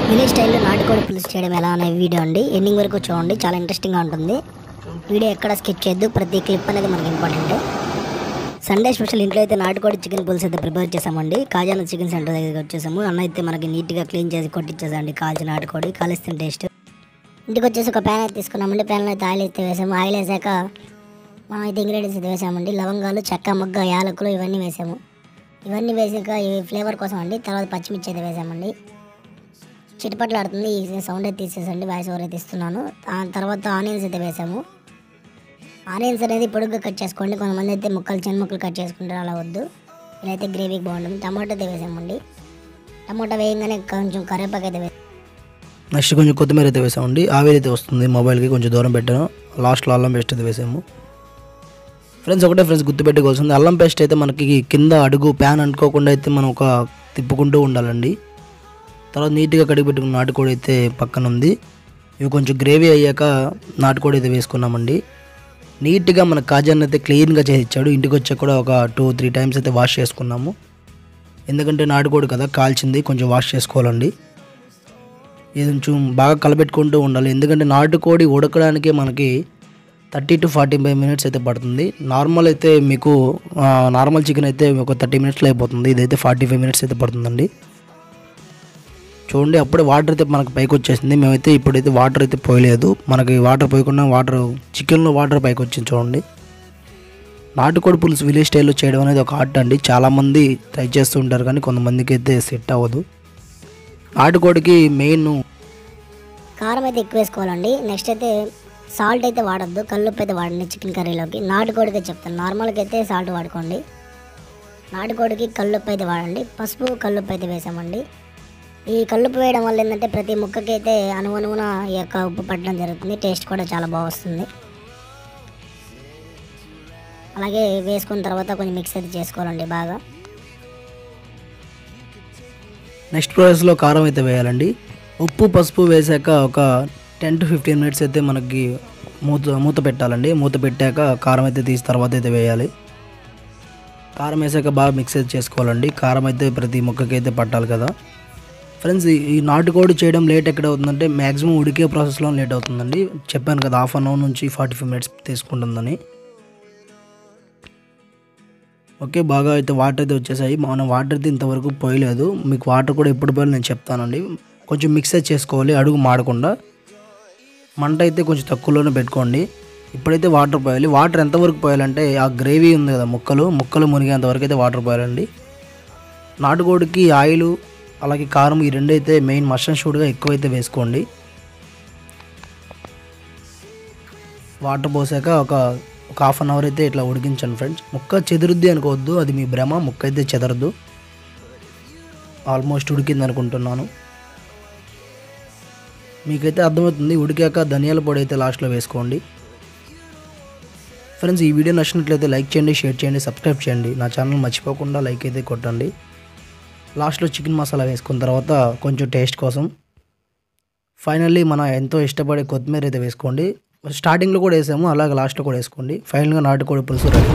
Village స్టైల్లో నాటుకోడి పులుసు చేయడం ఎలా అనే వీడియో అండి. ఎండింగ్ వరకు చూడండి, చాలా ఇంట్రెస్టింగ్గా ఉంటుంది. వీడియో ఎక్కడ స్కిప్ చేయొద్దు, ప్రతి క్లిప్ అనేది మనకి ఇంపార్టెంట్. సండే స్పెషల్ ఇంట్లో అయితే నాటుకోడి చికెన్ పులుసు అయితే ప్రిపేర్ చేసామండి. కాజాన చికెన్ సెంటర్ దగ్గరికి వచ్చేసాము. అన్న అయితే మనకి నీట్గా క్లీన్ చేసి కొట్టించేసండి కాల్చిన నాటుకోడి, కాలిస్తే టేస్ట్. ఇంటికి వచ్చేసి ఒక ప్యాన్ అయితే తీసుకున్నామండి. ప్యాన్లో అయితే ఆయిల్ అయితే వేసాము. ఆయిల్ వేసాక మనం అయితే ఇంగ్రీడియంట్స్ అయితే వేసామండి. లవంగాలు, చెక్క, మొగ్గ, యాలకులు ఇవన్నీ వేసాము. ఇవన్నీ వేసాక ఇవి ఫ్లేవర్ కోసం అండి. తర్వాత పచ్చిమిర్చి అయితే వేసామండి. చిటపట్లాడుతుంది, ఈ సౌండ్ అయితే తీసేసండి, వాయిస్ ఓవర్ అయితే ఇస్తున్నాను. తర్వాత ఆనియన్స్ అయితే వేసాము. ఆనియన్స్ అనేది పొడుగ్గా కట్ చేసుకోండి. కొంతమంది అయితే ముక్కలు చిన్న ముక్కలు కట్ చేసుకుంటారు, అలా వద్దు. ఇలా అయితే గ్రేవీకి బాగుంటుంది. టమాటో అయితే వేసామండి. టమాటా వేయగానే కొంచెం కరివేపాకు అయితే వేసాము. నెక్స్ట్ కొంచెం కొత్తిమీర అయితే వేసామండి. ఆవిరి అయితే వస్తుంది, మొబైల్కి కొంచెం దూరం పెట్టాను. లాస్ట్లో అల్లం పేస్ట్ అయితే వేసాము. ఫ్రెండ్స్ ఒకటే ఫ్రెండ్స్ గుర్తుపెట్టుకోవాల్సింది, అల్లం పేస్ట్ అయితే మనకి కింద అడుగు ప్యాన్ అనుకోకుండా అయితే మనం ఒక తిప్పుకుంటూ ఉండాలండి. తర్వాత నీట్గా కడిగి పెట్టుకున్న నాటుకోడి అయితే పక్కన ఉంది. ఇవి కొంచెం గ్రేవీ అయ్యాక నాటుకోడి అయితే వేసుకున్నామండి. నీట్గా మన కాజాన్ని అయితే క్లీన్గా చేసి ఇచ్చాడు. ఇంటికి వచ్చాక కూడా ఒక 2-3 టైమ్స్ అయితే వాష్ చేసుకున్నాము. ఎందుకంటే నాటుకోడి కదా కాల్చింది, కొంచెం వాష్ చేసుకోవాలండి. ఇది కొంచెం బాగా కలబెట్టుకుంటూ ఉండాలి. ఎందుకంటే నాటుకోడి ఉడకడానికి మనకి 30 to 45 minutes అయితే పడుతుంది. నార్మల్ అయితే మీకు నార్మల్ చికెన్ అయితే ఒక 30 minutesలో అయిపోతుంది. ఇదైతే 45 minutes అయితే పడుతుందండి. చూడండి, అప్పుడే వాటర్ అయితే మనకు పైకి వచ్చేసింది. మేమైతే ఇప్పుడైతే వాటర్ అయితే పోయలేదు. మనకి వాటర్ పోయకుండా చికెన్లో వాటర్ పైకి వచ్చింది. చూడండి, నాటుకోడి పులుసు విలేజ్ స్టైల్లో చేయడం అనేది ఒక ఆర్ట్ అండి. చాలామంది ట్రై చేస్తూ ఉంటారు, కానీ కొంతమందికి అయితే సెట్ అవ్వదు. నాటుకోడికి మెయిన్ కారం అయితే ఎక్కువ వేసుకోవాలండి. నెక్స్ట్ అయితే సాల్ట్ అయితే వాడద్దు, కల్లుప్పు అయితే వాడండి చికెన్ కర్రీలోకి. నాటుకోడికి చెప్తాను, నార్మల్కి అయితే సాల్ట్ వాడుకోండి. నాటుకోడికి కల్లుప్పు అయితే వాడండి. పసుపు, కల్లుప్పు అయితే వేసామండి. ఈ కల్లుప్పు వేయడం వల్ల ఏంటంటే ప్రతి ముక్కకి అయితే అనుగుణ ఈ యొక్క ఉప్పు పట్టడం జరుగుతుంది. టేస్ట్ కూడా చాలా బాగా వస్తుంది. అలాగే వేసుకున్న తర్వాత కొంచెం మిక్స్ అయితే చేసుకోవాలండి బాగా. నెక్స్ట్ ప్రాసెస్లో కారం అయితే వేయాలండి. ఉప్పు, పసుపు వేసాక ఒక 10 to 15 minutes అయితే మనకి మూత పెట్టాలండి. మూత పెట్టాక కారం అయితే తీసి తర్వాత అయితే వేయాలి. కారం వేసాక బాగా మిక్స్ అయితే చేసుకోవాలండి. కారం అయితే ప్రతి ముక్కకి అయితే పట్టాలి కదా. ఫ్రెండ్స్ ఈ నాటుకోడి చేయడం లేట్ ఎక్కడ అవుతుందంటే మ్యాక్సిమం ఉడికే ప్రాసెస్లో లేట్ అవుతుందండి. చెప్పాను కదా, 1/2 hour నుంచి 45 minutes తీసుకుంటుందని. ఓకే, బాగా అయితే వాటర్ అయితే వచ్చేసాయి. మనం వాటర్ అయితే ఇంతవరకు పోయలేదు. మీకు వాటర్ కూడా ఎప్పుడు పోయాలో నేను చెప్తానండి. కొంచెం మిక్స్ అయితే చేసుకోవాలి, అడుగు మాడకుండా. మంట అయితే కొంచెం తక్కువలోనే పెట్టుకోండి. ఇప్పుడైతే వాటర్ పోయాలి. వాటర్ ఎంతవరకు పోయాలంటే ఆ గ్రేవీ ఉంది కదా, ముక్కలు మునిగేంత వరకు అయితే వాటర్ పోయాలండి. నాటుకోడికి ఆయిల్ అలాగే కారం ఈ రెండు అయితే మెయిన్ మస్ట్ అండ్ షుడ్గా ఎక్కువైతే వేసుకోండి. వాటర్ పోసాక ఒక 1/2 hour అయితే ఇట్లా ఉడికించండి ఫ్రెండ్స్. ముక్క చెదురుద్ది అనుకోవద్దు, అది మీ భ్రమ. ముక్క అయితే చెదరదు. ఆల్మోస్ట్ ఉడికింది అనుకుంటున్నాను. మీకైతే అర్థమవుతుంది. ఉడికాక ధనియాల పొడి అయితే లాస్ట్లో వేసుకోండి. ఫ్రెండ్స్ ఈ వీడియో నచ్చినట్లయితే లైక్ చేయండి, షేర్ చేయండి, సబ్స్క్రైబ్ చేయండి. నా ఛానల్ మర్చిపోకుండా లైక్ అయితే కొట్టండి. లాస్ట్లో చికెన్ మసాలా వేసుకున్న తర్వాత కొంచెం టేస్ట్ కోసం ఫైనల్లీ మన ఎంతో ఇష్టపడే కొత్తిమీర అయితే వేసుకోండి. స్టార్టింగ్లో కూడా వేసాము, అలాగే లాస్ట్లో కూడా వేసుకోండి. ఫైనల్గా నాటుకోడి పులుసు రెడీ.